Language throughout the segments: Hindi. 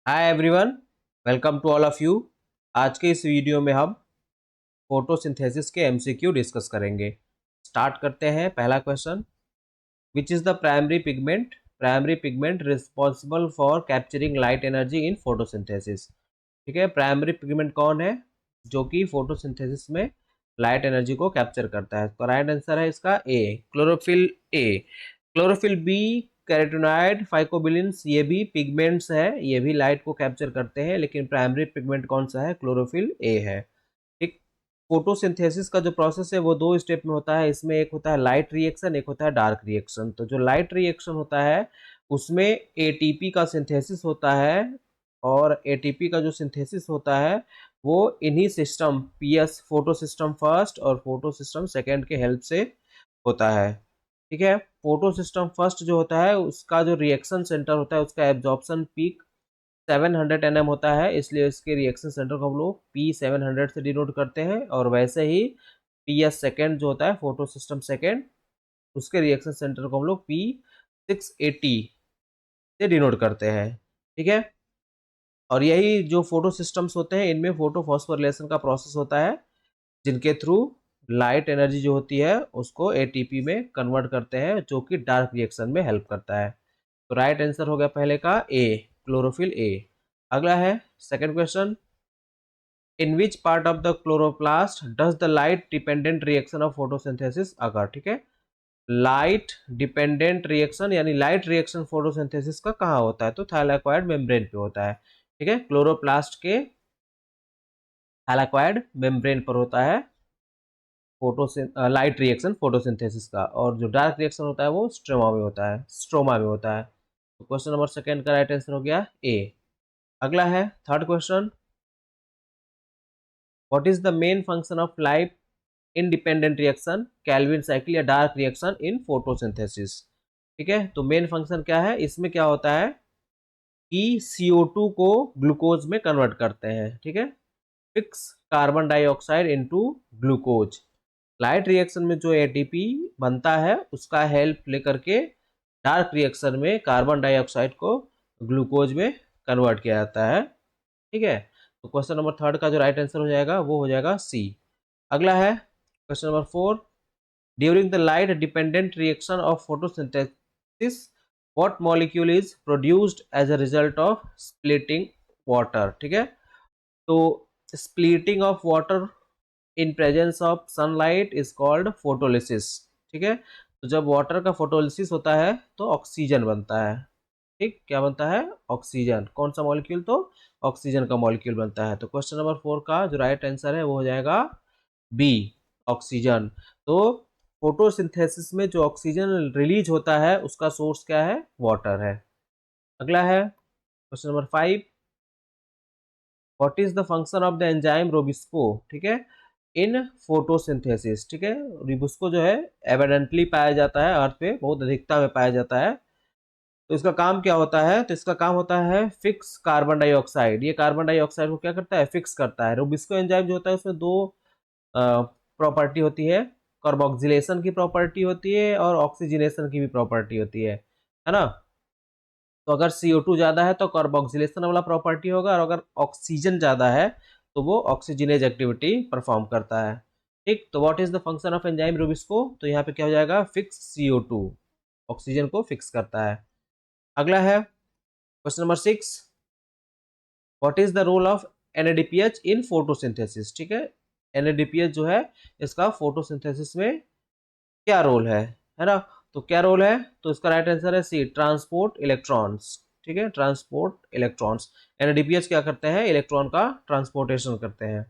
Hi everyone, welcome to all of you. आज के इस वीडियो में हम फोटोसिंथेसिस के एमसीक्यू डिस्कस करेंगे। स्टार्ट करते हैं। पहला question, which is the primary pigment responsible for capturing light energy in photosynthesis. ठीक है, प्राइमरी पिगमेंट कौन है जो कि फोटोसिंथेसिस में लाइट एनर्जी को कैप्चर करता है? तो राइट आंसर है इसका ए, chlorophyll A. Chlorophyll B, carotenoid, phycobilins, ये भी पिगमेंट्स है, ये भी लाइट को कैप्चर करते हैं, लेकिन प्राइमरी पिगमेंट कौन सा है? क्लोरोफिल ए है। ठीक। फोटोसिंथेसिस का जो प्रोसेस है वो दो स्टेप में होता है। इसमें एक होता है लाइट रिएक्शन, एक होता है डार्क रिएक्शन। तो जो लाइट रिएक्शन होता है उसमें एटीपी का सिंथेसिस होता है, और एटीपी का जो सिंथेसिस होता है वो इन्हीं system PS, photo system first और फोटो सिस्टम सेकेंड के हेल्प से होता है। ठीक है, फोटो सिस्टम फर्स्ट जो होता है उसका जो रिएक्शन सेंटर होता है उसका एब्जॉर्प्शन पीक 700 nm होता है, इसलिए इसके रिएक्शन सेंटर को हम लोग P700 से डिनोट करते हैं। और वैसे ही PS सेकेंड जो होता है, फोटो सिस्टम सेकेंड, उसके रिएक्शन सेंटर को हम लोग P680 से डिनोट करते हैं। ठीक है, और यही जो फोटो सिस्टम्स होते हैं इनमें फोटो फॉस्फोरिलेशन का प्रोसेस होता है, जिनके थ्रू लाइट एनर्जी जो होती है उसको एटीपी में कन्वर्ट करते हैं, जो कि डार्क रिएक्शन में हेल्प करता है। तो राइट आंसर हो गया पहले का ए, क्लोरोफिल ए। अगला है second question, in which part of the chloroplast does the light dependent reaction of photosynthesis अगर। ठीक है, लाइट डिपेंडेंट रिएक्शन यानी लाइट रिएक्शन फोटोसिंथेसिस का कहाँ होता है? तो थैलाकोइड मेम्ब्रेन पे होता है। ठीक है, क्लोरोप्लास्ट के थैलाकोइड मेम्ब्रेन पर होता है लाइट रिएक्शन फोटोसिंथेसिस का, और जो डार्क रिएक्शन होता है वो स्ट्रोमा में होता है। तो क्वेश्चन नंबर सेकंड का राइट आंसर हो गया ए। अगला है third question, what is the main function of light independent reaction, Calvin cycle या डार्क रिएक्शन इन फोटोसिंथेसिस? ठीक है, तो मेन फंक्शन क्या है? इसमें क्या होता है कि CO2 को ग्लूकोज में कन्वर्ट करते हैं। ठीक है, fix carbon dioxide into glucose. Light reaction में जो एटीपी बनता है उसका हेल्प लेकर के डार्क रिएक्शन में कार्बन डाइऑक्साइड को ग्लूकोज में कन्वर्ट किया जाता है। ठीक है, तो क्वेश्चन नंबर थर्ड का जो राइट आंसर हो जाएगा वो हो जाएगा सी। अगला है question number four, during the light dependent reaction of photosynthesis what molecule is produced as a result of splitting water. ठीक है, तो splitting of water in presence of sunlight is called photolysis. ठीक है, तो जब वाटर का फोटोलिसिस होता है तो ऑक्सीजन बनता है। ठीक, क्या बनता है? ऑक्सीजन। कौन सा मॉलिक्यूल? तो ऑक्सीजन का मॉलिक्यूल बनता है। तो क्वेश्चन नंबर फोर का जो राइट आंसर है वो हो जाएगा बी, ऑक्सीजन। तो फोटोसिंथेसिस में जो ऑक्सीजन रिलीज होता है उसका सोर्स क्या है? वाटर है। अगला है question number five, what is the function of the enzyme rubisco. ठीक है, इन फोटोसिंथेसिस। ठीक है, रोबिस्को जो है एविडेंटली पाया जाता है अर्थ पे, बहुत अधिकता में पाया जाता है। तो इसका काम क्या होता है? तो इसका काम होता है फिक्स कार्बन डाइऑक्साइड। ये कार्बन डाइऑक्साइड को क्या करता है? फिक्स करता है। रोबिस्को एंजाइम जो होता है उसमें दो प्रॉपर्टी होती है, कार्बोक्सिलेशन की प्रॉपर्टी होती है और ऑक्सीजनेशन की भी प्रॉपर्टी होती है ना। तो अगर CO2 ज़्यादा है तो कार्बोक्सिलेशन वाला प्रॉपर्टी होगा, और अगर ऑक्सीजन ज़्यादा है तो वो ऑक्सीजनेज एक्टिविटी परफॉर्म करता है। ठीक, तो what is the function of enzyme rubisco? तो यहाँ पे क्या हो जाएगा? फिक्स CO2, ऑक्सीजन को फिक्स करता है। अगला है question number six, what is the role of NADPH in photosynthesis. ठीक है, NADPH जो है इसका फोटोसिंथेसिस में क्या रोल है ना। तो क्या रोल है? तो इसका राइट आंसर है सी, ट्रांसपोर्ट इलेक्ट्रॉन्स। ठीक है, ट्रांसपोर्ट इलेक्ट्रॉन्स। NADPH क्या करते हैं? इलेक्ट्रॉन का ट्रांसपोर्टेशन करते हैं।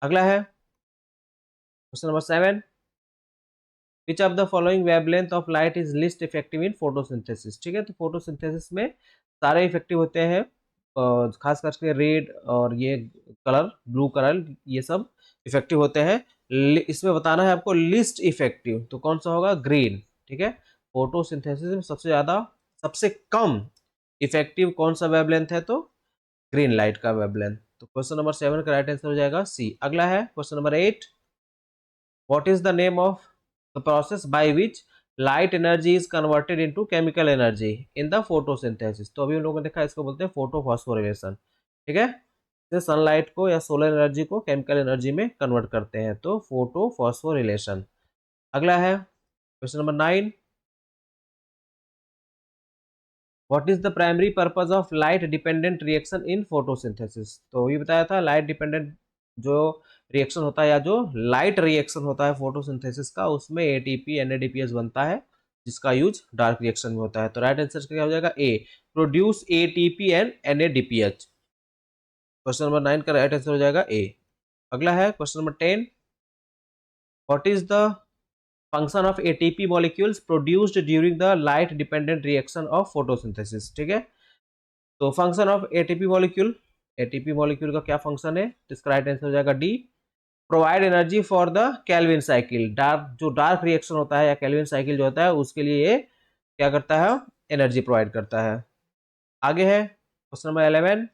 अगला है question number seven, which of the following wavelength of light is list effective in photosynthesis. ठीक है, तो फोटोसिंथेसिस में सारे इफेक्टिव होते हैं, खास करके रेड और ये कलर, ब्लू कलर, ये सब इफेक्टिव होते हैं। इसमें बताना है आपको लिस्ट इफेक्टिव, तो कौन सा होगा? ग्रीन। ठीक है, फोटोसिंथेसिस में सबसे ज्यादा, सबसे कम इफेक्टिव कौन सा वेवलेंथ है? तो ग्रीन लाइट का वेवलेंथ। तो क्वेश्चन नंबर सेवन का राइट आंसर हो जाएगा सी। अगला है question number eight, what is the name of the process by which light energy is converted into chemical energy in the photosynthesis. तो अभी हम लोगों ने देखा, इसको बोलते हैं फोटोफॉस्फोरिलेशन। ठीक है, जैसे सनलाइट को या सोलर एनर्जी को केमिकल एनर्जी में कन्वर्ट करते हैं, तो फोटोफॉस्फोरिलेशन। अगला है question number 9, what is the primary purpose of light dependent reaction in photosynthesis. तो ये बताया था, लाइट डिपेंडेंट जो रिएक्शन होता है या जो लाइट रिएक्शन होता है फोटोसिंथेसिस का, उसमें एटीपी एनएडीपीएस बनता है, जिसका यूज डार्क रिएक्शन में होता है। तो राइट आंसर क्या हो जाएगा, A, produce ATP and NADPH. Question number 9 का राइट आंसर हो जाएगा ए। अगला है question number 10, what is the function of ATP molecules produced during the light dependent reaction of photosynthesis. ठीक है, तो function of ATP molecule, ATP molecule का क्या फंक्शन है, तो इसका राइट आंसर हो जाएगा D, provide energy for the Calvin cycle. Dark जो डार्क रिएक्शन होता है या कैल्विन साइकिल जो होता है, उसके लिए ये क्या करता है, एनर्जी प्रोवाइड करता है। आगे है question number 11,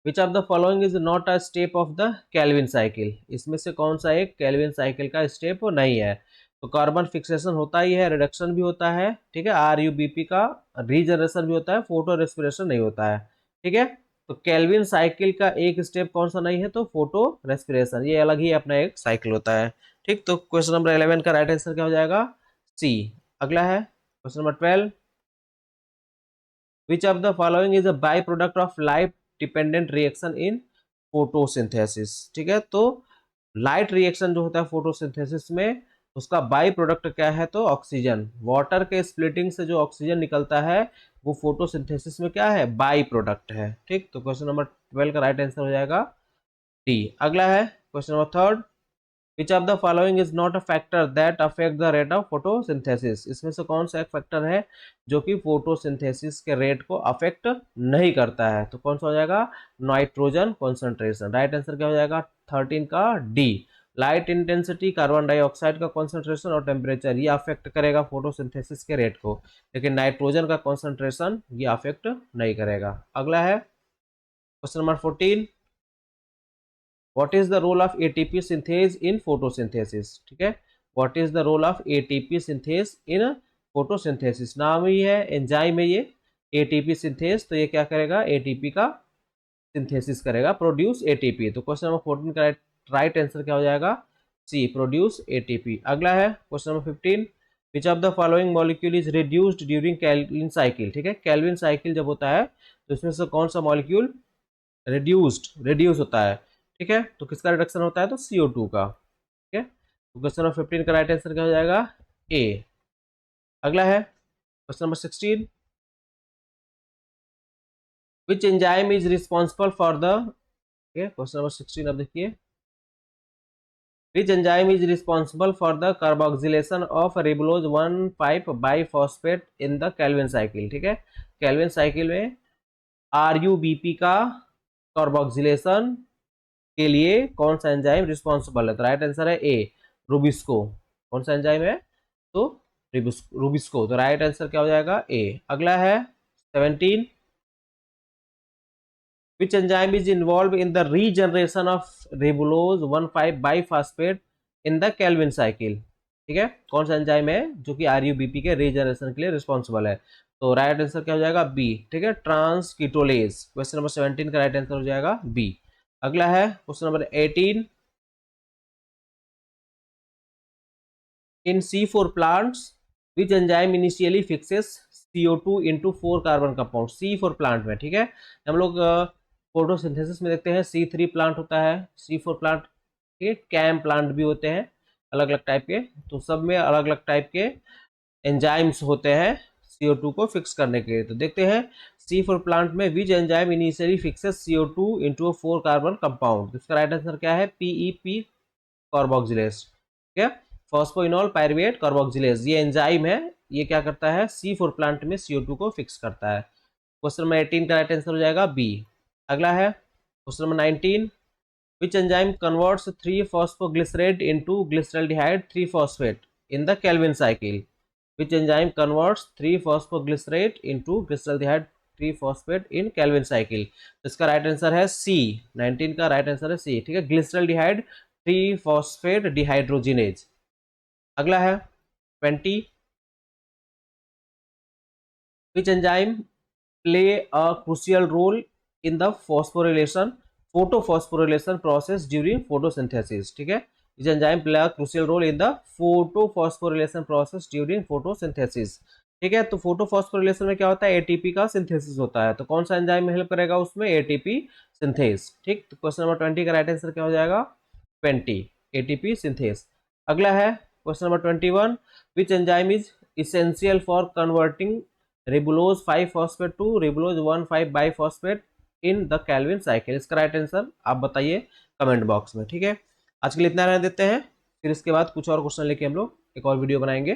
which of the following is not a step of the Calvin cycle. इसमें से कौन सा एक कैल्विन साइकिल का स्टेप नहीं है। तो कार्बन फिक्सेशन होता ही है, रिडक्शन भी होता है, ठीक है, आरयूबीपी का रीजनरेशन भी होता है, फोटो रेस्पिरेशन नहीं होता है। ठीक है, तो कैल्विन साइकिल का एक स्टेप कौन सा नहीं है, तो फोटो रेस्पिरेशन, ये अलग ही अपना एक साइकिल होता है। ठीक, तो क्वेश्चन नंबर 11 का राइट आंसर क्या हो जाएगा, सी। अगला है question number 12, which of the following is a byproduct of light dependent reaction in photosynthesis। ठीक है, तो लाइट रिएक्शन जो होता है फोटोसिंथेसिस में, उसका बाई प्रोडक्ट क्या है, तो ऑक्सीजन। वाटर के स्प्लिटिंग से जो ऑक्सीजन निकलता है, वो फोटोसिंथेसिस में क्या है, बाई प्रोडक्ट है। ठीक, तो क्वेश्चन नंबर 12 का राइट आंसर हो जाएगा डी। अगला है question number 3, which of the following is not a factor that affect the rate of photosynthesis. इसमें से कौन सा एक फैक्टर है जो कि फोटोसिंथेसिस के रेट को अफेक्ट नहीं करता है, तो कौन सा हो जाएगा, नाइट्रोजन कॉन्सेंट्रेशन। राइट आंसर क्या हो जाएगा 13 का D. Light intensity, carbon dioxide का कॉन्सेंट्रेशन और टेम्परेचर, ये अफेक्ट करेगा फोटोसिंथेसिस के रेट को, लेकिन नाइट्रोजन का कॉन्सेंट्रेशन ये अफेक्ट नहीं करेगा। अगला है question number 14, what is the role of ATP synthase in photosynthesis. ठीक है, what is the role of ATP synthase in photosynthesis, नाम ही है, एंजाइम है ये एटीपी सिंथेज। तो ये क्या करेगा, एटीपी का सिंथेसिस करेगा, प्रोड्यूस एटीपी। तो क्वेश्चन नंबर 14 का राइट आंसर क्या हो जाएगा, सी, प्रोड्यूस एटीपी। अगला है question number 15, which of the following molecule is reduced during Calvin cycle. ठीक है, कैल्विन साइकिल जब होता है, तो इसमें से कौन सा मॉलिक्यूल रिड्यूस होता है। ठीक है, तो किसका रिडक्शन होता है, तो CO2 का। ठीक है, तो क्वेश्चन नंबर 15 का राइट आंसर क्या हो जाएगा, ए। अगला है question number 16, which enzyme is responsible for the, ठीक है, क्वेश्चन नंबर 16 अब देखिए, विच enzyme is responsible for the carboxylation of ribulose 1,5 biphosphate in the Calvin cycle. ठीक है, कैल्विन साइकिल में RUBP का कार्बोक्सिलेशन के लिए कौन सा एंजाइम रिस्पॉन्सिबल है, तो राइट आंसर है ए, रूबिस्को। कौन सा एंजाइम है, तो रूबिस्को। तो राइट आंसर क्या हो जाएगा, ए। अगला है 17, विच enzyme is involve in the regeneration of ribulose 1,5 biphosphate in the Calvin cycle. ठीक है, कौन सा एंजाइम है जो कि RUBP के रीजनरेशन के लिए रिस्पॉन्सिबल है, तो राइट आंसर क्या हो जाएगा, बी। ठीक है, ट्रांसकीटोलेज। क्वेश्चन नंबर 17 का राइट आंसर हो जाएगा बी। अगला है question number 18, in C4 plants which enzyme initially fixes CO2 into 4 carbon compound. C4 plant में, ठीक है, हम लोग फोटोसिंथेसिस में देखते हैं C3 प्लांट होता है, C4 प्लांट, ठीक है, कैम प्लांट भी होते हैं अलग अलग टाइप के, तो सब में अलग अलग टाइप के एंजाइम्स होते हैं CO2 को फिक्स करने के लिए। तो देखते हैं C4 प्लांट में which enzyme initially fixes CO2 into 4 carbon compound. इसका राइट आंसर क्या है, PEP कार्बोक्सिलेज। ठीक है, फॉस्फोइनोल पायरुवेट कार्बोक्सिलेज, ये एंजाइम है, ये क्या करता है, C4 प्लांट में CO2 को फिक्स करता है। क्वेश्चन नंबर 18 का राइट आंसर हो जाएगा बी। अगला है question number 19, which enzyme converts three phosphoglycerate into glyceraldehyde three phosphate in the Calvin cycle. Which enzyme converts three phosphoglycerate into glyceraldehyde three phosphate in Calvin cycle. इसका राइट आंसर है सी, 19 का राइट आंसर है सी। ठीक है, ग्लिसरल्डिहाइड 3-फॉस्फेट डिहाइड्रोजिनेज। अगला है 20, which enzyme play a crucial role in the phosphorylation photophosphorylation process during photosynthesis. ठीक है, which enzyme play a crucial role in the photophosphorylation process during photosynthesis. ठीक है, तो फोटोफॉस्फोरिलेशन में क्या होता है, एटीपी का सिंथेसिस होता है, तो कौन सा एंजाइम हेल्प करेगा उसमें, एटीपी सिंथेस। ठीक, तो क्वेश्चन नंबर 20 का राइट आंसर क्या हो जाएगा, 20, एटीपी सिंथेस। अगला है question number 21, which enzyme is essential for converting ribulose 5 phosphate to ribulose 1,5 biphosphate in the Calvin cycle. इसका राइट आंसर आप बताइए कमेंट बॉक्स में। ठीक है, आज के लिए इतना रहने देते हैं, फिर इसके बाद कुछ और क्वेश्चन लेके हम लोग एक और वीडियो बनाएंगे।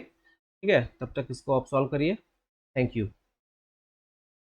ठीक है, तब तक इसको आप सॉल्व करिए। Thank you.